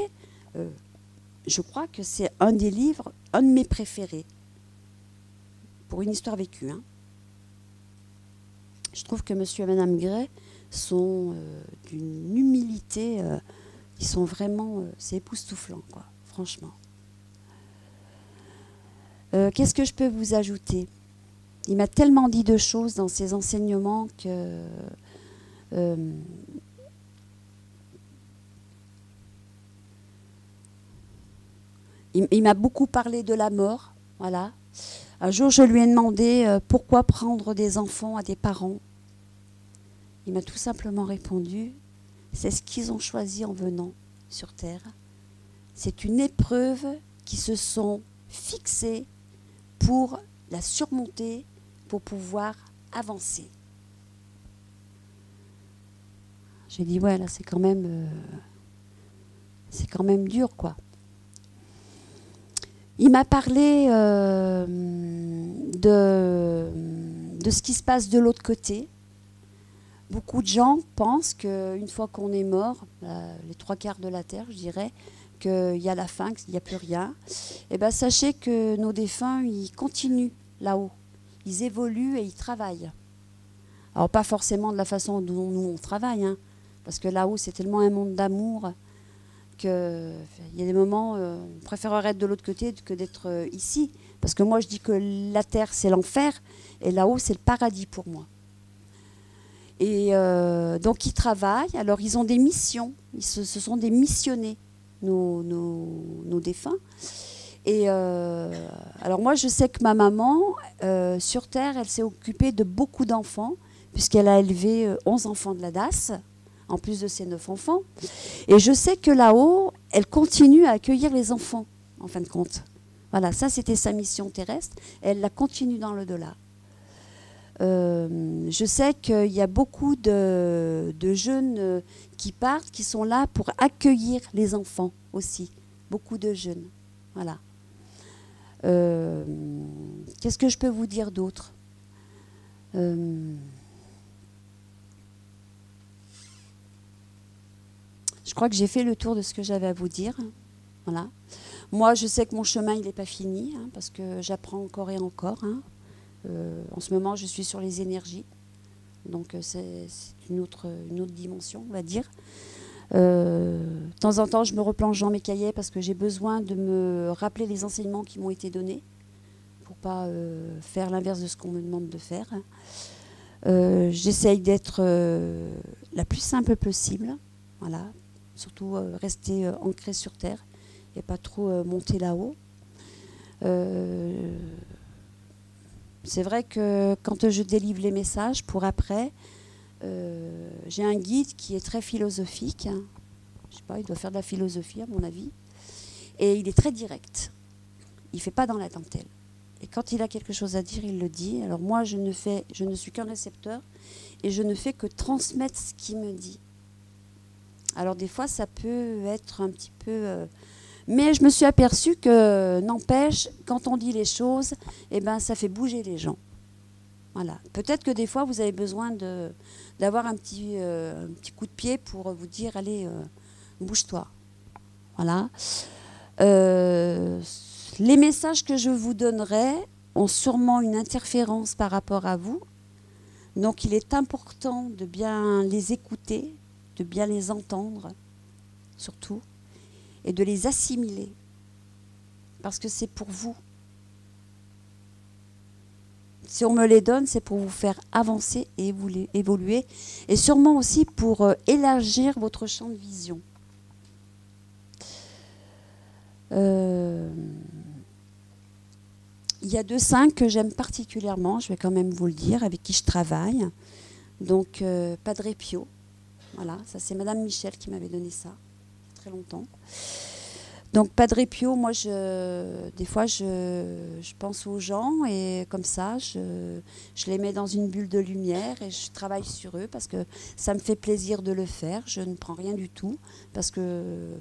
je crois que c'est un des livres, un de mes préférés, pour une histoire vécue. Hein. Je trouve que Monsieur et Madame Gray sont d'une humilité, ils sont vraiment, c'est époustouflant, quoi, franchement. Qu'est-ce que je peux vous ajouter? Il m'a tellement dit de choses dans ses enseignements que il m'a beaucoup parlé de la mort. Voilà. Un jour, je lui ai demandé pourquoi prendre des enfants à des parents. Il m'a tout simplement répondu, c'est ce qu'ils ont choisi en venant sur Terre. C'est une épreuve qui se sont fixées pour la surmonter, pour pouvoir avancer. J'ai dit, ouais, là, c'est quand même dur, quoi. Il m'a parlé de ce qui se passe de l'autre côté. Beaucoup de gens pensent qu'une fois qu'on est mort, les 3/4 de la Terre, je dirais, qu'il y a la fin, qu'il n'y a plus rien. Eh bien, sachez que nos défunts, ils continuent là-haut. Ils évoluent et ils travaillent. Alors, pas forcément de la façon dont nous, on travaille, hein, parce que là-haut, c'est tellement un monde d'amour qu'il y a des moments, on préférerait être de l'autre côté que d'être ici. Parce que moi, je dis que la Terre, c'est l'enfer, et là-haut, c'est le paradis pour moi. Et donc, ils travaillent. Alors, ils ont des missions. Ce sont des missionnés, nos défunts. Et alors, moi, je sais que ma maman, sur Terre, elle s'est occupée de beaucoup d'enfants, puisqu'elle a élevé 11 enfants de la DAS, en plus de ses 9 enfants. Et je sais que là-haut, elle continue à accueillir les enfants, en fin de compte. Voilà, ça, c'était sa mission terrestre. Et elle la continue dans l'au-delà. Je sais qu'il y a beaucoup de jeunes qui partent, qui sont là pour accueillir les enfants aussi. Beaucoup de jeunes. Voilà. Qu'est-ce que je peux vous dire d'autre? Je crois que j'ai fait le tour de ce que j'avais à vous dire. Voilà. Moi, je sais que mon chemin, il n'est pas fini, hein, parce que j'apprends encore et encore. Hein. En ce moment, je suis sur les énergies. Donc, c'est une autre dimension, on va dire. De temps en temps, je me replonge dans mes cahiers parce que j'ai besoin de me rappeler les enseignements qui m'ont été donnés pour ne pas faire l'inverse de ce qu'on me demande de faire. J'essaye d'être la plus simple possible. Voilà. Surtout rester ancré sur terre et pas trop monter là-haut. C'est vrai que quand je délivre les messages pour après, j'ai un guide qui est très philosophique. Hein. Je sais pas, il doit faire de la philosophie à mon avis. Et il est très direct. Il ne fait pas dans la dentelle. Et quand il a quelque chose à dire, il le dit. Alors moi, je ne suis qu'un récepteur et je ne fais que transmettre ce qu'il me dit. Alors des fois, ça peut être un petit peu... mais je me suis aperçue que, n'empêche, quand on dit les choses, eh ben, ça fait bouger les gens. Voilà. Peut-être que des fois, vous avez besoin d'avoir un petit coup de pied pour vous dire, allez, bouge-toi. Voilà. Les messages que je vous donnerai ont sûrement une interférence par rapport à vous. Donc, il est important de bien les écouter, de bien les entendre, surtout, et de les assimiler, parce que c'est pour vous. Si on me les donne, c'est pour vous faire avancer et évoluer, et sûrement aussi pour élargir votre champ de vision. Il y a 2 saints que j'aime particulièrement, je vais quand même vous le dire, avec qui je travaille. Donc, Padre Pio. Voilà, ça c'est Madame Michel qui m'avait donné ça, il y a très longtemps. Donc Padre Pio, moi des fois je pense aux gens et comme ça je les mets dans une bulle de lumière et je travaille sur eux parce que ça me fait plaisir de le faire. Je ne prends rien du tout parce que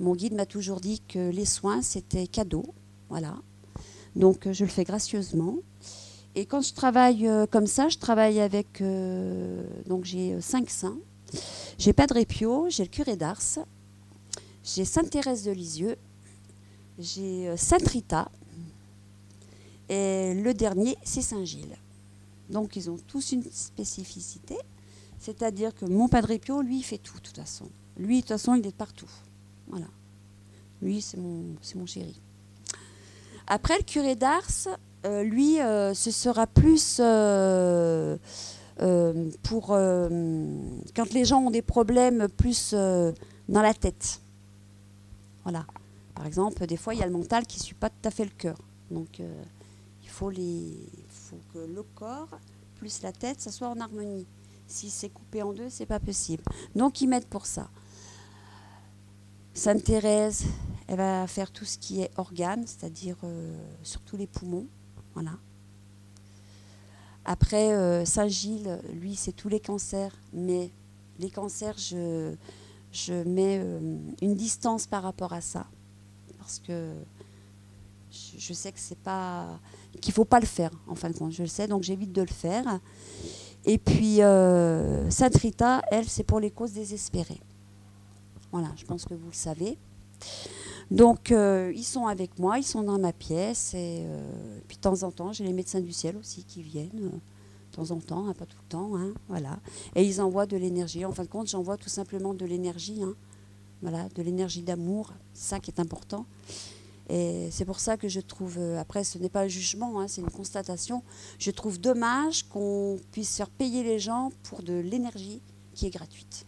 mon guide m'a toujours dit que les soins c'était cadeau, voilà. Donc je le fais gracieusement. Et quand je travaille comme ça, je travaille avec donc j'ai 5 saints. J'ai Padre Pio, j'ai le curé d'Ars, j'ai Sainte Thérèse de Lisieux, j'ai Sainte Rita et le dernier, c'est Saint Gilles. Donc ils ont tous une spécificité, c'est-à-dire que mon Padre Pio, lui, il fait tout, de toute façon. Lui, de toute façon, il est partout. Voilà. Lui, c'est mon chéri. Après, le curé d'Ars, lui, ce sera plus... pour quand les gens ont des problèmes plus dans la tête. Voilà. Par exemple, des fois, il y a le mental qui ne suit pas tout à fait le cœur. Donc, il faut que le corps plus la tête, ça soit en harmonie. Si c'est coupé en deux, c'est pas possible. Donc, ils m'aident pour ça. Sainte Thérèse, elle va faire tout ce qui est organes, c'est-à-dire surtout les poumons. Voilà. Après, Saint-Gilles, lui, c'est tous les cancers. Mais les cancers, je mets une distance par rapport à ça. Parce que je sais que c'est pas, qu'il ne faut pas le faire, en fin de compte. Je le sais, donc j'évite de le faire. Et puis, Sainte Rita, elle, c'est pour les causes désespérées. Voilà, je pense que vous le savez. Donc, ils sont avec moi, ils sont dans ma pièce. Et puis, de temps en temps, j'ai les médecins du ciel aussi qui viennent. De temps en temps, hein, pas tout le temps. Hein, voilà. Et ils envoient de l'énergie. En fin de compte, j'envoie tout simplement de l'énergie. Hein, voilà, de l'énergie d'amour. C'est ça qui est important. Et c'est pour ça que je trouve, après ce n'est pas un jugement, hein, c'est une constatation, je trouve dommage qu'on puisse faire payer les gens pour de l'énergie qui est gratuite.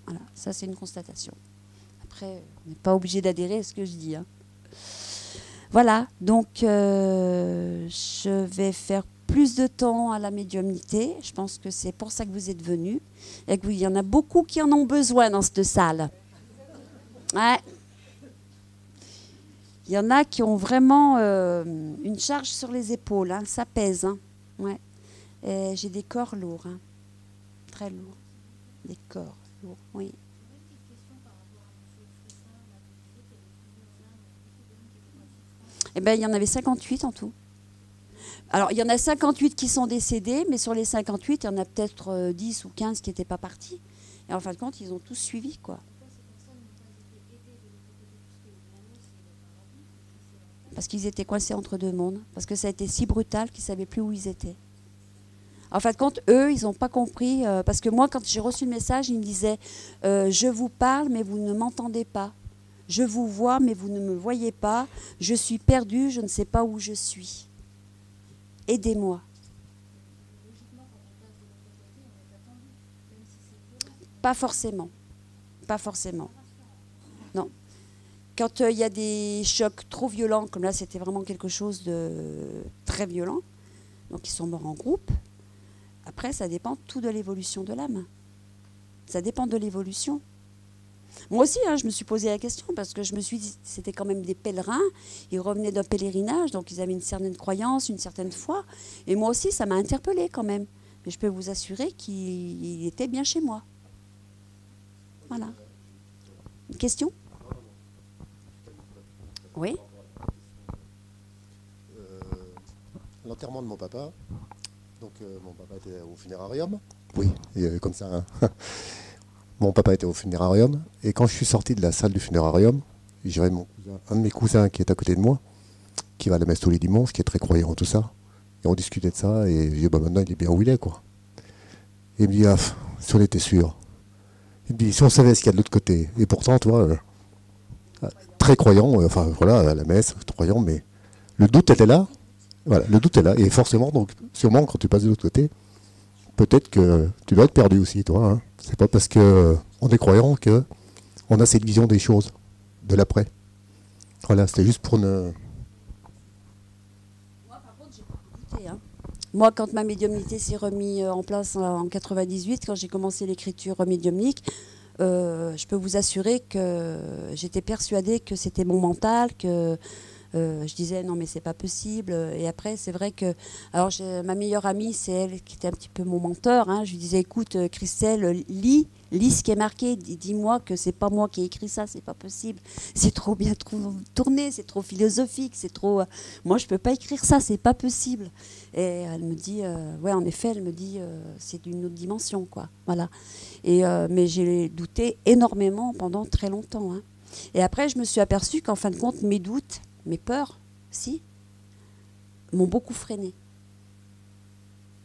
Voilà, ça c'est une constatation. Après, on n'est pas obligé d'adhérer à ce que je dis. Hein. Voilà, donc je vais faire plus de temps à la médiumnité. Je pense que c'est pour ça que vous êtes venus. Et qu'il y en a beaucoup qui en ont besoin dans cette salle. Ouais. Il y en a qui ont vraiment une charge sur les épaules. Hein. Ça pèse. Hein. Ouais. Et j'ai des corps lourds. Hein. Très lourds. Des corps lourds, oui. Eh bien, il y en avait 58 en tout. Alors, il y en a 58 qui sont décédés, mais sur les 58, il y en a peut-être 10 ou 15 qui n'étaient pas partis. Et en fin de compte, ils ont tous suivi, quoi. Parce qu'ils étaient coincés entre deux mondes. Parce que ça a été si brutal qu'ils ne savaient plus où ils étaient. En fin de compte, eux, ils n'ont pas compris. Parce que moi, quand j'ai reçu le message, ils me disaient je vous parle, mais vous ne m'entendez pas. Je vous vois, mais vous ne me voyez pas. Je suis perdu, je ne sais pas où je suis. Aidez-moi. Pas forcément. Pas forcément. Non. Quand il y a des chocs trop violents, comme là, c'était vraiment quelque chose de très violent, donc ils sont morts en groupe. Après, ça dépend tout de l'évolution de l'âme. Ça dépend de l'évolution. Moi aussi, hein, je me suis posé la question parce que je me suis dit, c'était quand même des pèlerins, ils revenaient d'un pèlerinage, donc ils avaient une certaine croyance, une certaine foi. Et moi aussi, ça m'a interpellée quand même. Mais je peux vous assurer qu'il était bien chez moi. Voilà. Une question ? Oui ? L'enterrement de mon papa. Donc mon papa était au funérarium. Oui, comme ça. Hein. Mon papa était au funérarium. Et quand je suis sorti de la salle du funérarium, j'avais un de mes cousins qui est à côté de moi, qui va à la messe tous les dimanches, qui est très croyant, tout ça. Et on discutait de ça. Et je dis, bah, maintenant il est bien où il est, quoi. Et il me dit, ah, si on était sûr. Il me dit, si on savait ce qu'il y a de l'autre côté. Et pourtant, toi, très croyant, enfin voilà, à la messe, croyant, mais le doute était là. Voilà, le doute est là. Et forcément, donc, sûrement, quand tu passes de l'autre côté, peut-être que tu dois être perdu aussi, toi. Hein. C'est pas parce qu'on est croyant qu'on a cette vision des choses, de l'après. Voilà, c'était juste pour ne... Moi, par contre, j'ai pas douté, hein. Moi, quand ma médiumnité s'est remise en place en 98, quand j'ai commencé l'écriture médiumnique, je peux vous assurer que j'étais persuadée que c'était mon mental, que je disais non mais c'est pas possible. Et après c'est vrai que alors ma meilleure amie, c'est elle qui était un petit peu mon mentor, hein. Je lui disais écoute Christelle, lis ce qui est marqué, dis-moi que c'est pas moi qui ai écrit ça, c'est pas possible, c'est trop bien tourné, c'est trop philosophique, c'est trop moi je peux pas écrire ça, c'est pas possible. Et elle me dit ouais en effet, elle me dit c'est d'une autre dimension quoi, voilà. Et mais j'ai douté énormément pendant très longtemps, hein. Et après je me suis aperçue qu'en fin de compte mes doutes, mes peurs aussi, m'ont beaucoup freiné.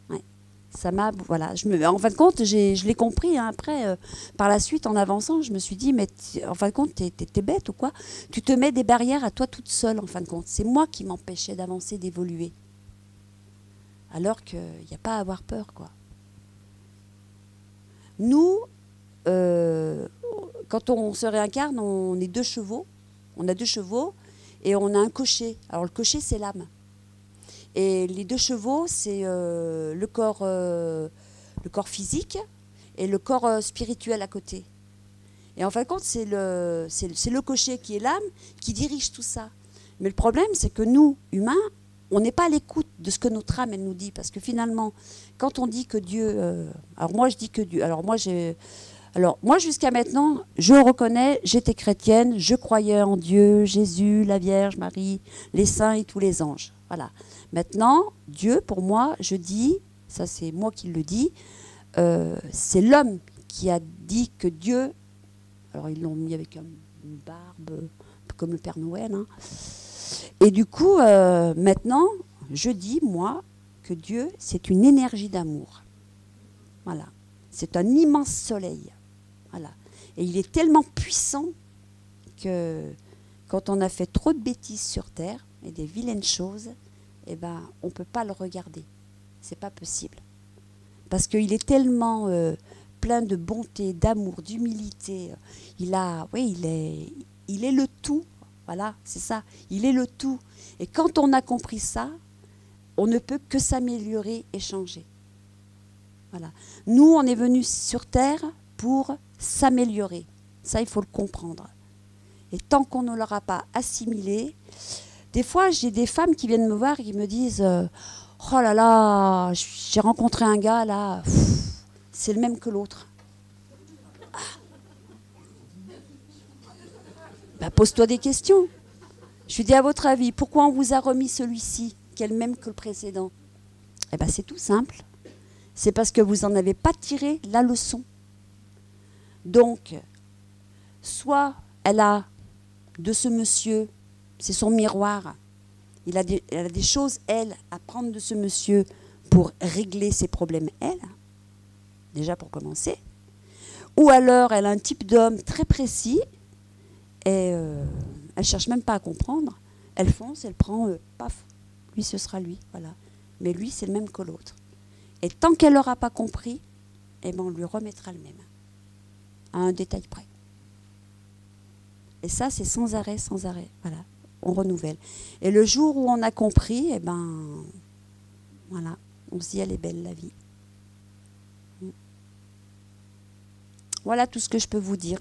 Ouais. Ça m'a, voilà, en fin de compte, je l'ai compris, hein, après, par la suite, en avançant, je me suis dit, mais en fin de compte, t'es bête ou quoi? Tu te mets des barrières à toi toute seule, en fin de compte. C'est moi qui m'empêchais d'avancer, d'évoluer. Alors qu'il n'y a pas à avoir peur, quoi. Nous, quand on se réincarne, on est deux chevaux. On a deux chevaux. Et on a un cocher. Alors le cocher, c'est l'âme. Et les deux chevaux, c'est le corps physique et le corps spirituel à côté. Et en fin de compte, c'est le cocher qui est l'âme qui dirige tout ça. Mais le problème, c'est que nous, humains, on n'est pas à l'écoute de ce que notre âme, elle nous dit. Parce que finalement, quand on dit que Dieu... alors moi, je dis que Dieu... Alors moi, jusqu'à maintenant, je reconnais, j'étais chrétienne, je croyais en Dieu, Jésus, la Vierge, Marie, les saints et tous les anges. Voilà. Maintenant, Dieu, pour moi, je dis, ça c'est moi qui le dis, c'est l'homme qui a dit que Dieu, alors ils l'ont mis avec une barbe, comme le Père Noël, hein. Et du coup, maintenant, je dis, moi, que Dieu, c'est une énergie d'amour. Voilà. C'est un immense soleil. Voilà. Et il est tellement puissant que quand on a fait trop de bêtises sur Terre et des vilaines choses, eh ben, on ne peut pas le regarder. C'est pas possible. Parce qu'il est tellement plein de bonté, d'amour, d'humilité. Il est le tout. Voilà, c'est ça. Il est le tout. Et quand on a compris ça, on ne peut que s'améliorer et changer. Voilà. Nous, on est venus sur Terre pour s'améliorer. Ça, il faut le comprendre. Et tant qu'on ne l'aura pas assimilé, des fois, j'ai des femmes qui viennent me voir et qui me disent oh là là, j'ai rencontré un gars là, c'est le même que l'autre. Ah. Ben, pose-toi des questions. Je lui dis, à votre avis, pourquoi on vous a remis celui-ci, qui est le même que le précédent? Eh ben, c'est tout simple. C'est parce que vous n'en avez pas tiré la leçon. Donc, soit elle a de ce monsieur, c'est son miroir, elle a des choses, elle, à prendre de ce monsieur pour régler ses problèmes, elle, déjà pour commencer. Ou alors, elle a un type d'homme très précis et elle ne cherche même pas à comprendre. Elle fonce, elle prend, paf, lui ce sera lui, voilà. Mais lui, c'est le même que l'autre. Et tant qu'elle n'aura pas compris, eh ben, on lui remettra le même, à un détail près. Et ça, c'est sans arrêt, voilà. On renouvelle. Et le jour où on a compris, eh ben, voilà, on se dit, elle est belle la vie. Voilà tout ce que je peux vous dire.